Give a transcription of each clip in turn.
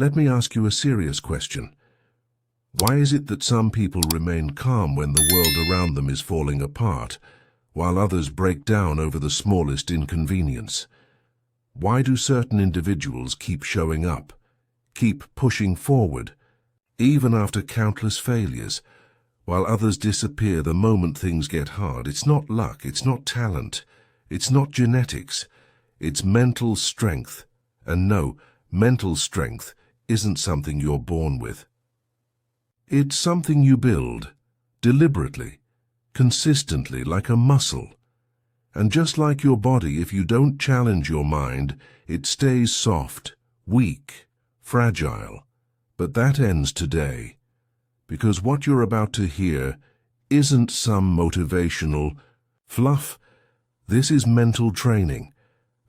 Let me ask you a serious question. Why is it that some people remain calm when the world around them is falling apart, while others break down over the smallest inconvenience? Why do certain individuals keep showing up, keep pushing forward, even after countless failures, while others disappear the moment things get hard? It's not luck, it's not talent, it's not genetics, it's mental strength. And no, mental strength isn't something you're born with. It's something you build, deliberately, consistently, like a muscle. And just like your body, if you don't challenge your mind, it stays soft, weak, fragile. But that ends today, because what you're about to hear isn't some motivational fluff. This is mental training.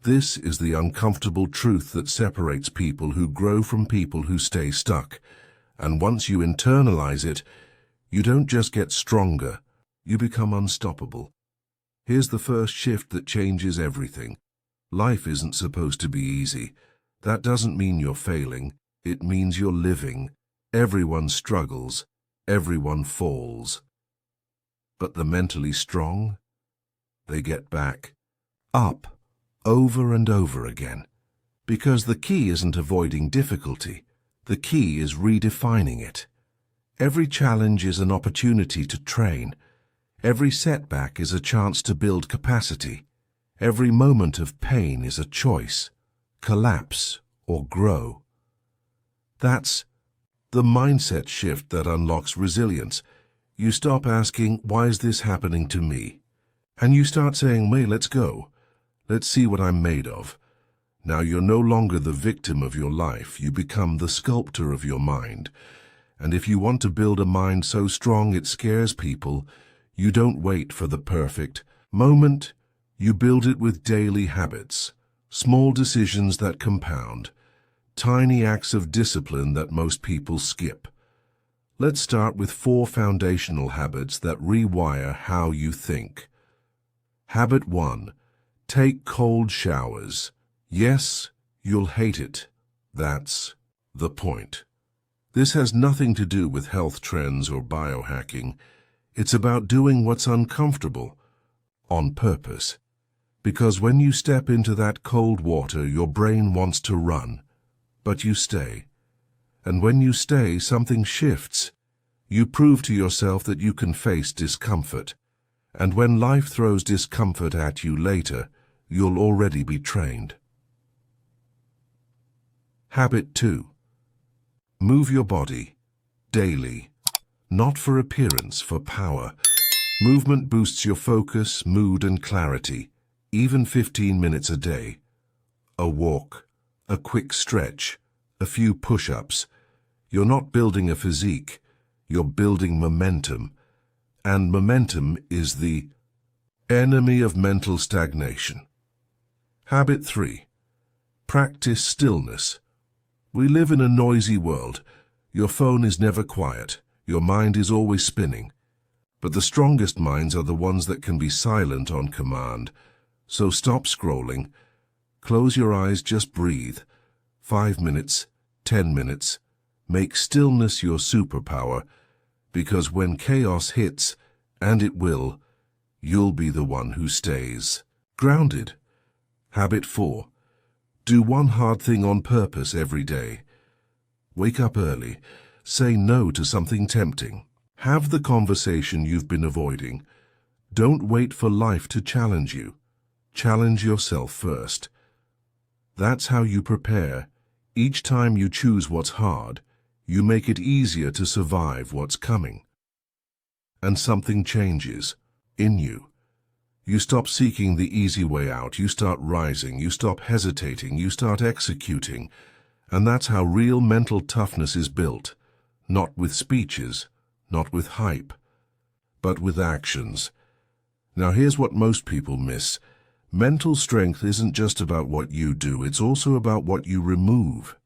This is the uncomfortable truth that separates people who grow from people who stay stuck. And once you internalize it, you don't just get stronger, you become unstoppable. Here's the first shift that changes everything. Life isn't supposed to be easy. That doesn't mean you're failing. It means you're living. Everyone struggles. Everyone falls. But the mentally strong, they get back up over and over again. Because the key isn't avoiding difficulty. The key is redefining it. Every challenge is an opportunity to train. Every setback is a chance to build capacity. Every moment of pain is a choice. Collapse or grow. That's the mindset shift that unlocks resilience. You stop asking, why is this happening to me? And you start saying, "May, let's go. Let's see what I'm made of." Now you're no longer the victim of your life. You become the sculptor of your mind. And if you want to build a mind so strong it scares people, you don't wait for the perfect moment. You build it with daily habits, small decisions that compound, tiny acts of discipline that most people skip. Let's start with 4 foundational habits that rewire how you think. Habit 1. Take cold showers. Yes, you'll hate it. That's the point. This has nothing to do with health trends or biohacking. It's about doing what's uncomfortable on purpose. Because when you step into that cold water, your brain wants to run, but you stay. And when you stay, something shifts. You prove to yourself that you can face discomfort. And when life throws discomfort at you later, you'll already be trained. Habit 2. Move your body daily. Not for appearance, for power. Movement boosts your focus, mood, and clarity. Even 15 minutes a day. A walk, a quick stretch, a few push-ups. You're not building a physique, you're building momentum. And momentum is the enemy of mental stagnation. Habit 3. Practice stillness. We live in a noisy world. Your phone is never quiet. Your mind is always spinning. But the strongest minds are the ones that can be silent on command. So stop scrolling. Close your eyes, just breathe. 5 minutes, 10 minutes. Make stillness your superpower, because when chaos hits, and it will, you'll be the one who stays grounded. Habit 4. Do one hard thing on purpose every day. Wake up early. Say no to something tempting. Have the conversation you've been avoiding. Don't wait for life to challenge you. Challenge yourself first. That's how you prepare. Each time you choose what's hard, you make it easier to survive what's coming. And something changes in you. You stop seeking the easy way out. You start rising. You stop hesitating. You start executing. And that's how real mental toughness is built. Not with speeches, not with hype, but with actions. Now here's what most people miss. Mental strength isn't just about what you do, it's also about what you remove.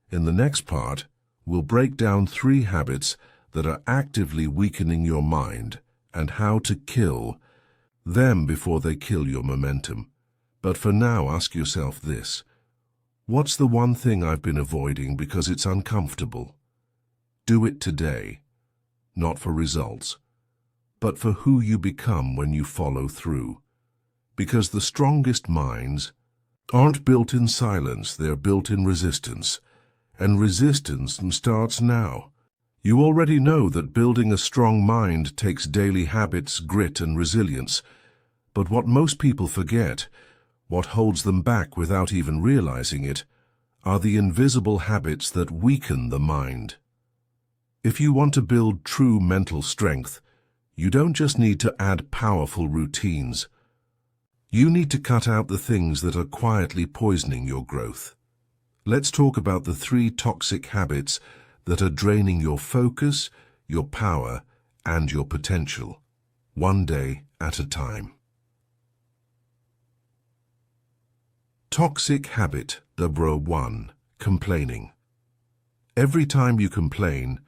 In the next part, we'll break down 3 habits that are actively weakening your mind and how to kill them before they kill your momentum. But for now, ask yourself this. What's the one thing I've been avoiding because it's uncomfortable? Do it today, not for results, but for who you become when you follow through. Because the strongest minds aren't built in silence, they're built in resistance. And resistance starts now. You already know that building a strong mind takes daily habits, grit, and resilience. But what most people forget, what holds them back without even realizing it, are the invisible habits that weaken the mind. If you want to build true mental strength, you don't just need to add powerful routines. You need to cut out the things that are quietly poisoning your growth. Let's talk about the 3 toxic habits that are draining your focus, your power, and your potential, one day at a time. Toxic habit number 1, complaining. Every time you complain,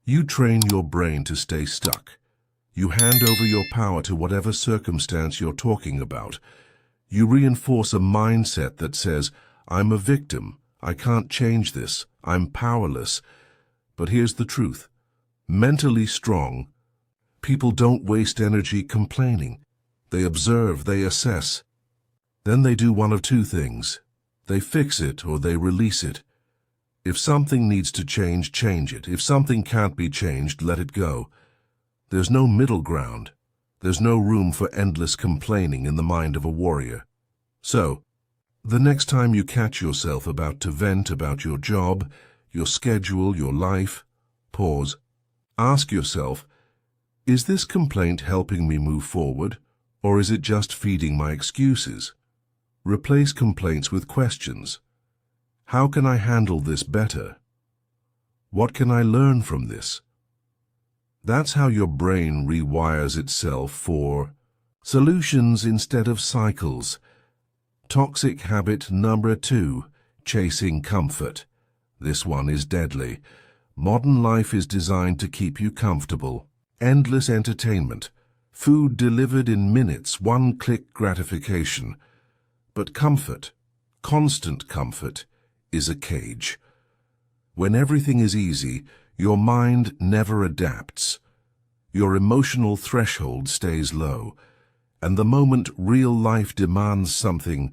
you train your brain to stay stuck. You hand over your power to whatever circumstance you're talking about. You reinforce a mindset that says, I'm a victim, I can't change this, I'm powerless. But here's the truth. Mentally strong people don't waste energy complaining. They observe, they assess. Then they do one of 2 things. They fix it or they release it. If something needs to change, change it. If something can't be changed, let it go. There's no middle ground. There's no room for endless complaining in the mind of a warrior. So, the next time you catch yourself about to vent about your job, your schedule, your life, pause. Ask yourself, is this complaint helping me move forward, or is it just feeding my excuses? Replace complaints with questions. How can I handle this better? What can I learn from this? That's how your brain rewires itself for solutions instead of cycles. Toxic habit number 2, chasing comfort. This one is deadly. Modern life is designed to keep you comfortable. Endless entertainment. Food delivered in minutes, one-click gratification. But comfort, constant comfort, is a cage. When everything is easy, your mind never adapts. Your emotional threshold stays low, and the moment real life demands something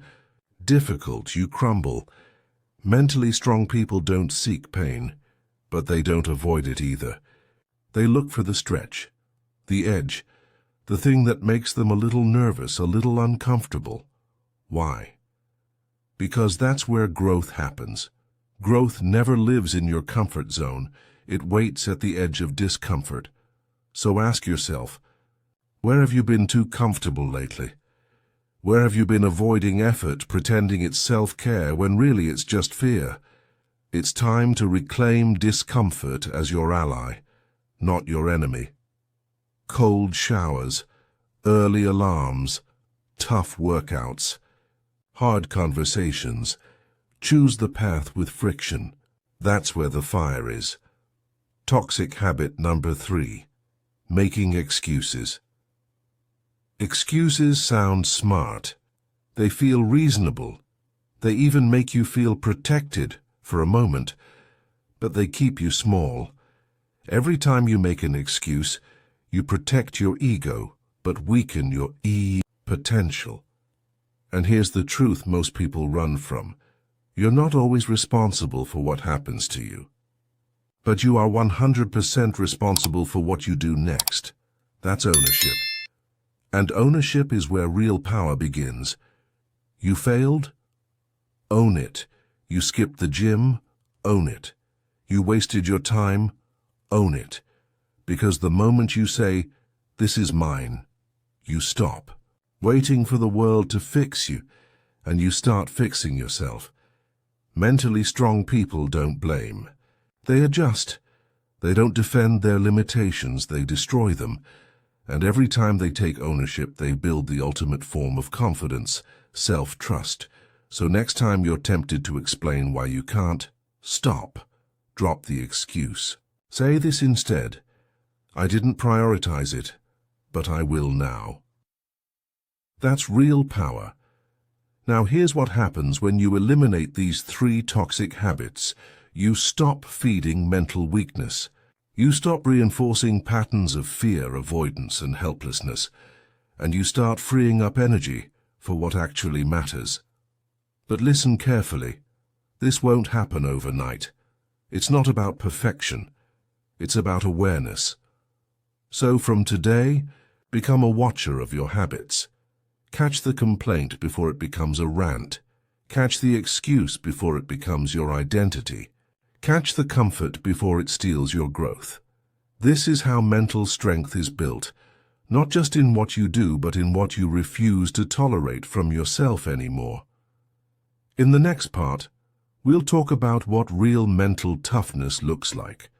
difficult, you crumble. Mentally strong people don't seek pain, but they don't avoid it either. They look for the stretch, the edge, the thing that makes them a little nervous, a little uncomfortable. Why? Because that's where growth happens. Growth never lives in your comfort zone. It waits at the edge of discomfort. So ask yourself, where have you been too comfortable lately? Where have you been avoiding effort, pretending it's self-care when really it's just fear? It's time to reclaim discomfort as your ally, not your enemy. Cold showers, early alarms, tough workouts, hard conversations. Choose the path with friction. That's where the fire is. Toxic habit number 3, making excuses. Excuses sound smart. They feel reasonable. They even make you feel protected for a moment, but they keep you small. Every time you make an excuse, you protect your ego, but weaken your potential. And here's the truth most people run from. You're not always responsible for what happens to you. But you are 100% responsible for what you do next. That's ownership. And ownership is where real power begins. You failed? Own it. You skipped the gym? Own it. You wasted your time? Own it. Because the moment you say, "This is mine," you stop waiting for the world to fix you, and you start fixing yourself. Mentally strong people don't blame. They adjust. They don't defend their limitations, they destroy them. And every time they take ownership, they build the ultimate form of confidence, self-trust. So next time you're tempted to explain why you can't, stop. Drop the excuse. Say this instead: "I didn't prioritize it, but I will now." That's real power. Now here's what happens when you eliminate these 3 toxic habits. You stop feeding mental weakness. You stop reinforcing patterns of fear, avoidance, and helplessness, and you start freeing up energy for what actually matters. But listen carefully. This won't happen overnight. It's not about perfection. It's about awareness. So from today, become a watcher of your habits. Catch the complaint before it becomes a rant. Catch the excuse before it becomes your identity. Catch the comfort before it steals your growth. This is how mental strength is built, not just in what you do, but in what you refuse to tolerate from yourself anymore. In the next part, we'll talk about what real mental toughness looks like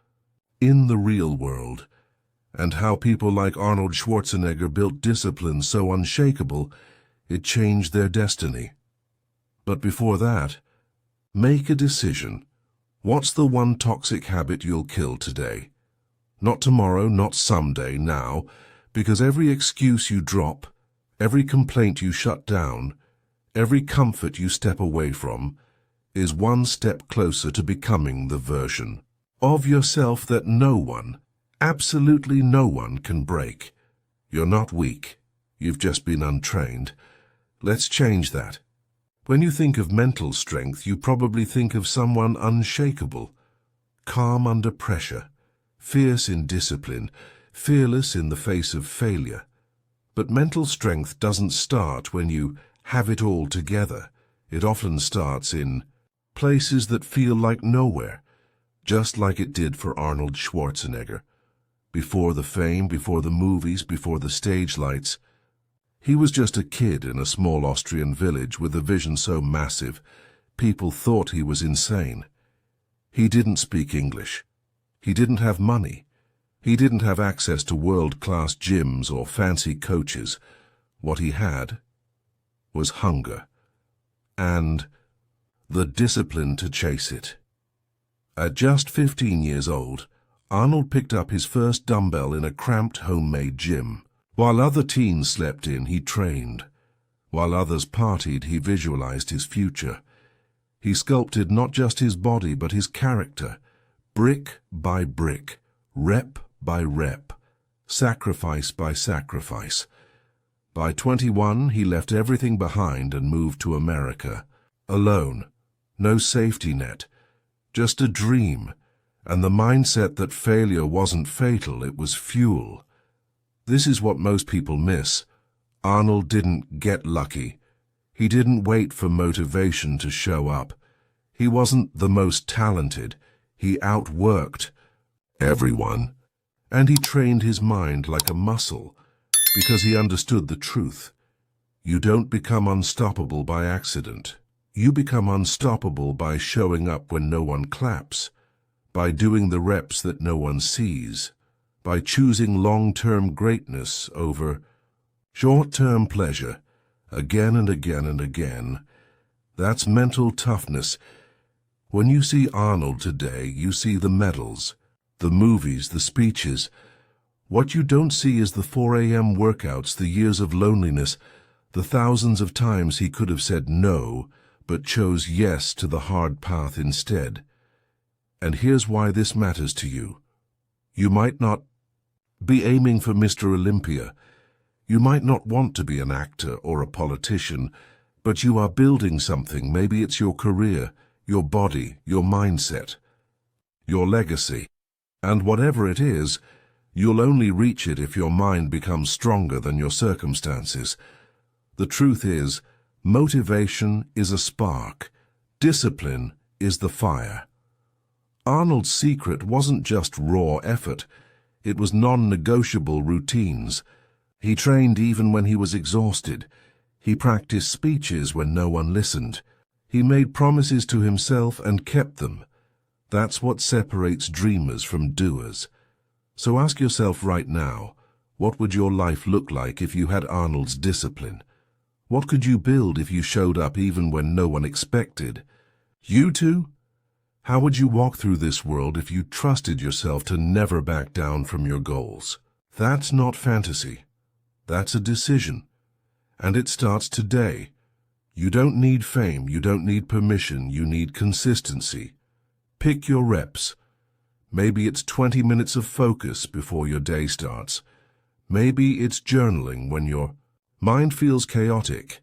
in the real world, and how people like Arnold Schwarzenegger built discipline so unshakable it changed their destiny. But before that, make a decision. What's the one toxic habit you'll kill today? Not tomorrow, not someday, now, because every excuse you drop, every complaint you shut down, every comfort you step away from, is one step closer to becoming the version of yourself that no one, absolutely no one, can break. You're not weak. You've just been untrained. Let's change that. When you think of mental strength, you probably think of someone unshakable, calm under pressure, fierce in discipline, fearless in the face of failure. But mental strength doesn't start when you have it all together. It often starts in places that feel like nowhere, just like it did for Arnold Schwarzenegger. Before the fame, before the movies, before the stage lights, he was just a kid in a small Austrian village with a vision so massive, people thought he was insane. He didn't speak English. He didn't have money. He didn't have access to world-class gyms or fancy coaches. What he had was hunger and the discipline to chase it. At just 15 years old, Arnold picked up his first dumbbell in a cramped homemade gym. While other teens slept in, he trained. While others partied, he visualized his future. He sculpted not just his body, but his character, brick by brick, rep by rep, sacrifice by sacrifice. By 21, he left everything behind and moved to America. Alone, no safety net, just a dream, and the mindset that failure wasn't fatal, it was fuel. This is what most people miss. Arnold didn't get lucky. He didn't wait for motivation to show up. He wasn't the most talented. He outworked everyone. And he trained his mind like a muscle because he understood the truth. You don't become unstoppable by accident. You become unstoppable by showing up when no one claps, by doing the reps that no one sees, by choosing long-term greatness over short-term pleasure, again and again and again. That's mental toughness. When you see Arnold today, you see the medals, the movies, the speeches. What you don't see is the 4 a.m. workouts, the years of loneliness, the thousands of times he could have said no, but chose yes to the hard path instead. And here's why this matters to you. You might not be aiming for Mr. Olympia. You might not want to be an actor or a politician, but you are building something. Maybe it's your career, your body, your mindset, your legacy. And whatever it is, you'll only reach it if your mind becomes stronger than your circumstances. The truth is, motivation is a spark. Discipline is the fire. Arnold's secret wasn't just raw effort. It was non-negotiable routines. He trained even when he was exhausted. He practiced speeches when no one listened. He made promises to himself and kept them. That's what separates dreamers from doers. So ask yourself right now, what would your life look like if you had Arnold's discipline? What could you build if you showed up even when no one expected? You too? How would you walk through this world if you trusted yourself to never back down from your goals? That's not fantasy. That's a decision. And it starts today. You don't need fame, you don't need permission, you need consistency. Pick your reps. Maybe it's 20 minutes of focus before your day starts. Maybe it's journaling when your mind feels chaotic.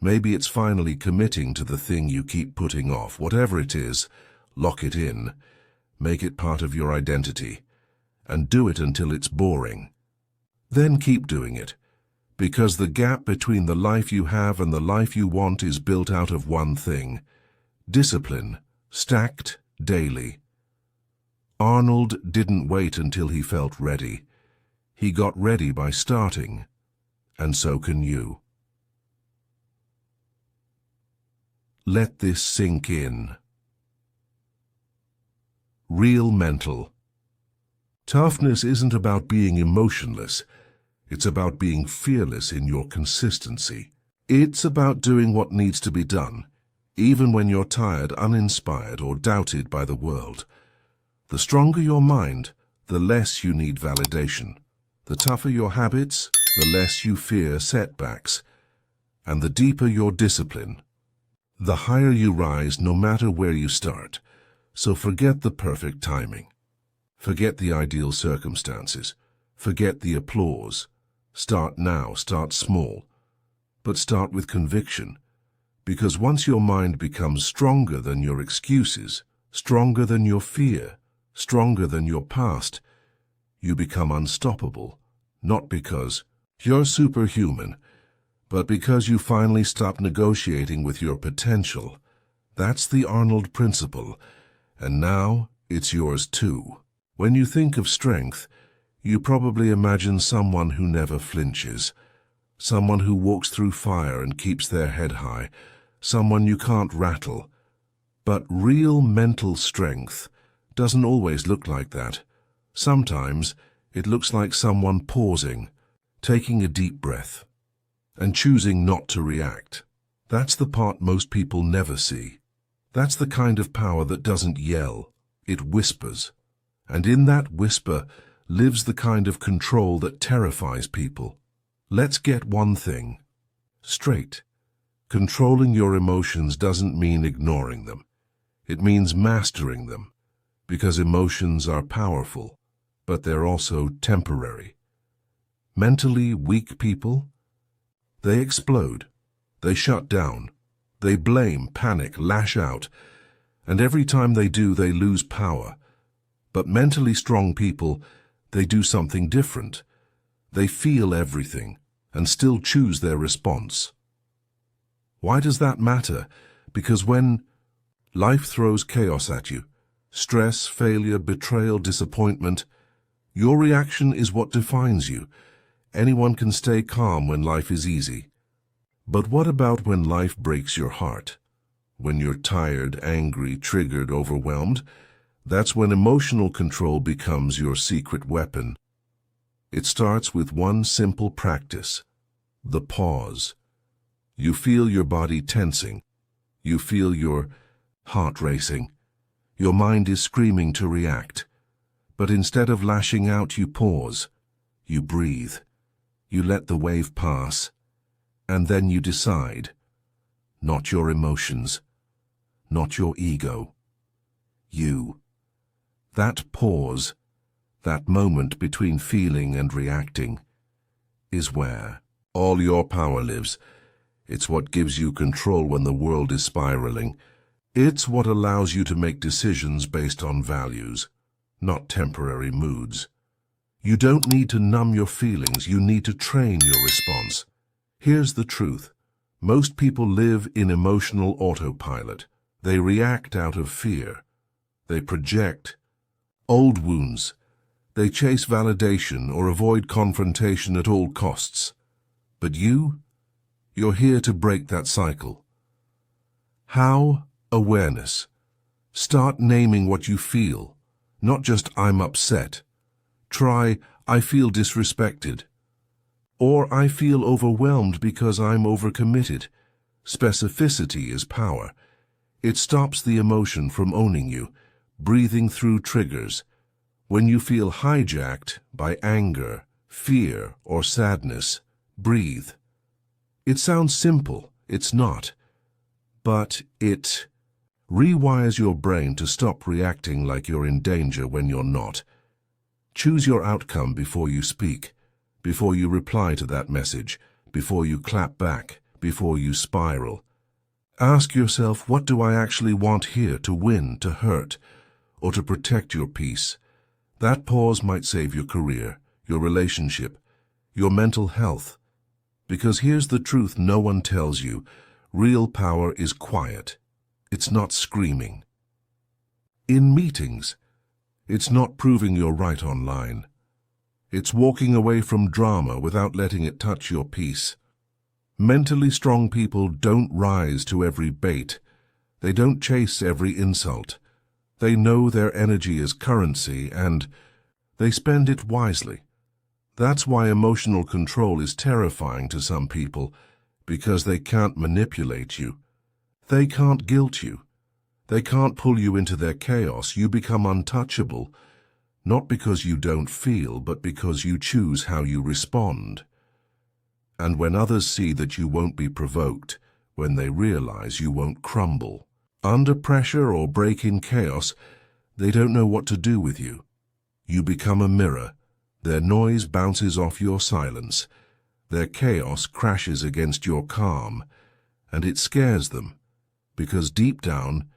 Maybe it's finally committing to the thing you keep putting off. Whatever it is, lock it in. Make it part of your identity. And do it until it's boring. Then keep doing it. Because the gap between the life you have and the life you want is built out of one thing: discipline, stacked daily. Arnold didn't wait until he felt ready. He got ready by starting, and so can you. Let this sink in. Real mental. Toughness isn't about being emotionless. It's about being fearless in your consistency. It's about doing what needs to be done, even when you're tired, uninspired, or doubted by the world. The stronger your mind, the less you need validation. The tougher your habits, the less you fear setbacks. And the deeper your discipline, the higher you rise no matter where you start. So forget the perfect timing. Forget the ideal circumstances. Forget the applause. Start now, start small. But start with conviction. Because once your mind becomes stronger than your excuses, stronger than your fear, stronger than your past, you become unstoppable. Not because you're superhuman, but because you finally stop negotiating with your potential. That's the Arnold principle, and now it's yours too. When you think of strength, you probably imagine someone who never flinches, someone who walks through fire and keeps their head high, someone you can't rattle. But real mental strength doesn't always look like that. Sometimes it looks like someone pausing, taking a deep breath, and choosing not to react. That's the part most people never see. That's the kind of power that doesn't yell, it whispers. And in that whisper lives the kind of control that terrifies people. Let's get one thing straight. Controlling your emotions doesn't mean ignoring them. It means mastering them, because emotions are powerful, but they're also temporary. Mentally weak people, they explode, they shut down, they blame, panic, lash out, and every time they do, they lose power. But mentally strong people, they do something different. They feel everything and still choose their response. Why does that matter? Because when life throws chaos at you, stress, failure, betrayal, disappointment, your reaction is what defines you. Anyone can stay calm when life is easy. But what about when life breaks your heart? When you're tired, angry, triggered, overwhelmed? That's when emotional control becomes your secret weapon. It starts with one simple practice: the pause. You feel your body tensing. You feel your heart racing. Your mind is screaming to react. But instead of lashing out, you pause. You breathe. You let the wave pass. And then you decide. Not your emotions. Not your ego. You. That pause, that moment between feeling and reacting, is where all your power lives. It's what gives you control when the world is spiraling. It's what allows you to make decisions based on values, not temporary moods. You don't need to numb your feelings, you need to train your response. Here's the truth. Most people live in emotional autopilot. They react out of fear. They project old wounds. They chase validation or avoid confrontation at all costs. But you're here to break that cycle. How? Awareness. Start naming what you feel, not just "I'm upset." Try "I feel disrespected," or "I feel overwhelmed because I'm overcommitted." Specificity is power. It stops the emotion from owning you. Breathing through triggers. When you feel hijacked by anger, fear, or sadness, breathe. It sounds simple. It's not. but it rewires your brain to stop reacting like you're in danger when you're not. Choose your outcome before you speak, before you reply to that message, before you clap back, before you spiral. Ask yourself, what do I actually want here, to win, to hurt, or to protect your peace? That pause might save your career, your relationship, your mental health. Because here's the truth no one tells you. Real power is quiet. It's not screaming. In meetings, it's not proving you're right online. It's walking away from drama without letting it touch your peace. Mentally strong people don't rise to every bait. They don't chase every insult. They know their energy is currency, and they spend it wisely. That's why emotional control is terrifying to some people, because they can't manipulate you. They can't guilt you. They can't pull you into their chaos. You become untouchable, not because you don't feel, but because you choose how you respond. And when others see that you won't be provoked, when they realize you won't crumble under pressure or break in chaos, they don't know what to do with you. You become a mirror. Their noise bounces off your silence. Their chaos crashes against your calm, and it scares them, because deep down,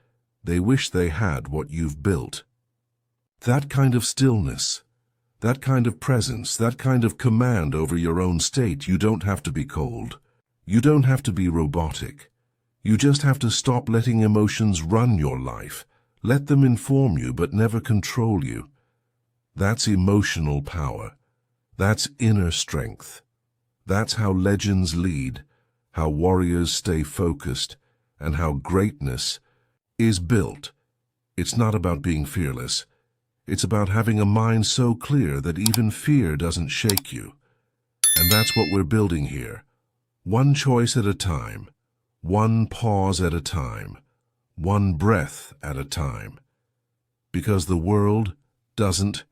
they wish they had what you've built. That kind of stillness, that kind of presence, that kind of command over your own state. You don't have to be cold. You don't have to be robotic. You just have to stop letting emotions run your life. Let them inform you, but never control you. That's emotional power. That's inner strength. That's how legends lead, how warriors stay focused, and how greatness is built. It's not about being fearless. It's about having a mind so clear that even fear doesn't shake you. And that's what we're building here. One choice at a time. One pause at a time. One breath at a time. Because the world doesn't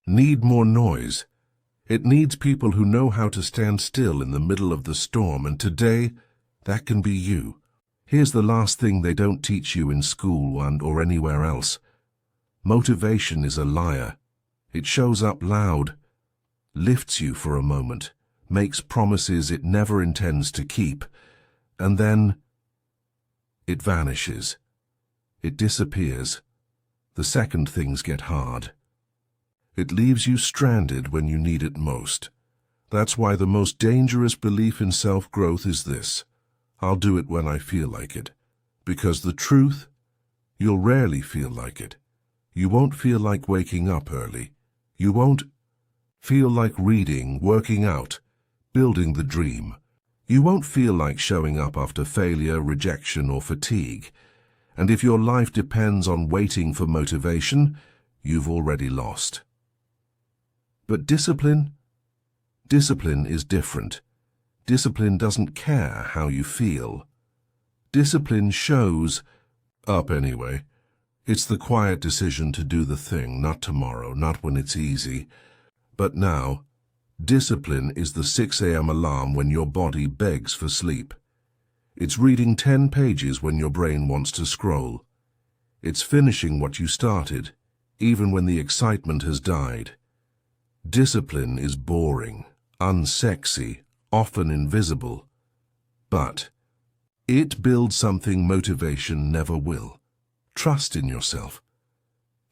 need more noise. It needs people who know how to stand still in the middle of the storm, and today, that can be you. Here's the last thing they don't teach you in school or anywhere else. Motivation is a liar. It shows up loud, lifts you for a moment, makes promises it never intends to keep, and then it vanishes. It disappears. The second things get hard. It leaves you stranded when you need it most. That's why the most dangerous belief in self-growth is this: I'll do it when I feel like it. Because the truth, you'll rarely feel like it. You won't feel like waking up early. You won't feel like reading, working out, building the dream. You won't feel like showing up after failure, rejection, or fatigue. And if your life depends on waiting for motivation, you've already lost. But discipline is different. Discipline doesn't care how you feel. Discipline shows up anyway. It's the quiet decision to do the thing, not tomorrow, not when it's easy, but now. Discipline is the 6 a.m. alarm when your body begs for sleep. It's reading 10 pages when your brain wants to scroll. It's finishing what you started, even when the excitement has died. Discipline is boring, unsexy, often invisible, but it builds something motivation never will. Trust in yourself.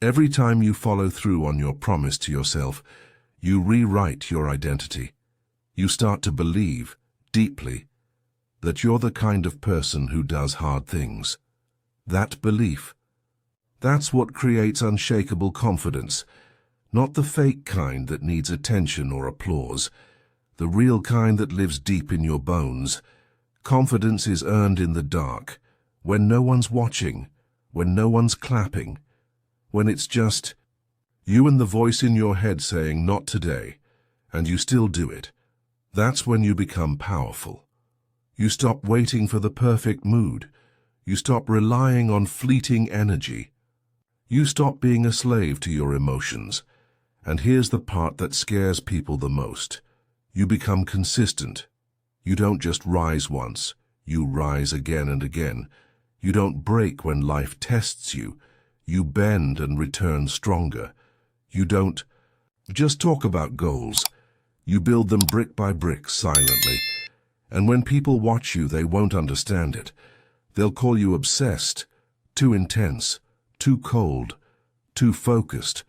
Every time you follow through on your promise to yourself, you rewrite your identity. You start to believe, deeply, that you're the kind of person who does hard things. That belief, that's what creates unshakable confidence. Not the fake kind that needs attention or applause, the real kind that lives deep in your bones. Confidence is earned in the dark, when no one's watching, when no one's clapping, when it's just you and the voice in your head saying, "Not today," and you still do it. That's when you become powerful. You stop waiting for the perfect mood. You stop relying on fleeting energy. You stop being a slave to your emotions. And here's the part that scares people the most. You become consistent. You don't just rise once. You rise again and again. You don't break when life tests you. You bend and return stronger. You don't just talk about goals. You build them brick by brick silently. And when people watch you, they won't understand it. They'll call you obsessed, too intense, too cold, too focused.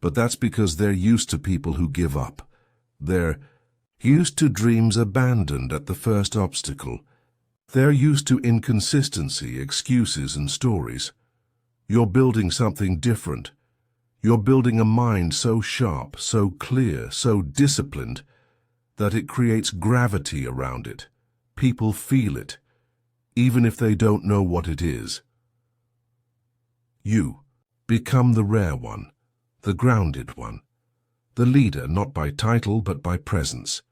But that's because they're used to people who give up. They're used to dreams abandoned at the first obstacle. They're used to inconsistency, excuses, and stories. You're building something different. You're building a mind so sharp, so clear, so disciplined, that it creates gravity around it. People feel it, even if they don't know what it is. You become the rare one, the grounded one, the leader not by title but by presence.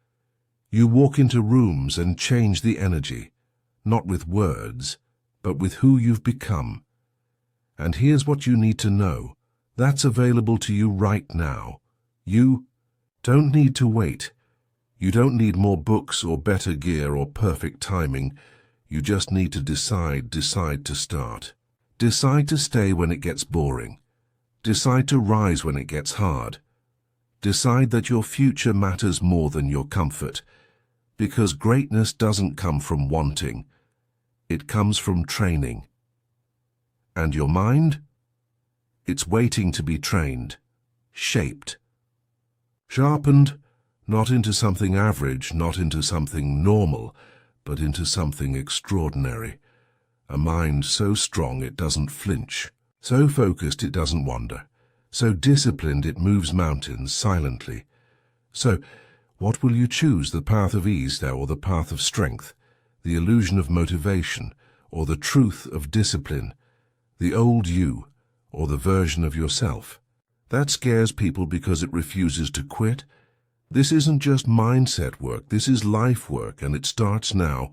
You walk into rooms and change the energy, not with words, but with who you've become. And here's what you need to know. That's available to you right now. You don't need to wait. You don't need more books or better gear or perfect timing. You just need to decide to start. Decide to stay when it gets boring. Decide to rise when it gets hard. Decide that your future matters more than your comfort. Because greatness doesn't come from wanting. It comes from training. And your mind? It's waiting to be trained, shaped, sharpened, not into something average, not into something normal, but into something extraordinary. A mind so strong it doesn't flinch, so focused it doesn't wander, so disciplined it moves mountains silently. So, what will you choose, the path of ease or the path of strength, the illusion of motivation or the truth of discipline, the old you or the version of yourself? That scares people because it refuses to quit. This isn't just mindset work, this is life work, and it starts now.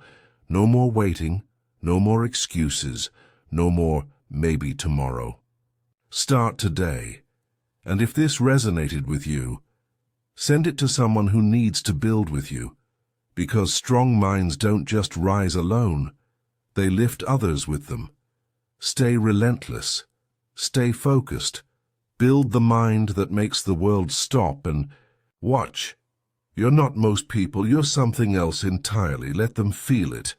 No more waiting, no more excuses, no more maybe tomorrow. Start today. And if this resonated with you, send it to someone who needs to build with you, because strong minds don't just rise alone, they lift others with them. Stay relentless, stay focused, build the mind that makes the world stop and watch. You're not most people, you're something else entirely. Let them feel it.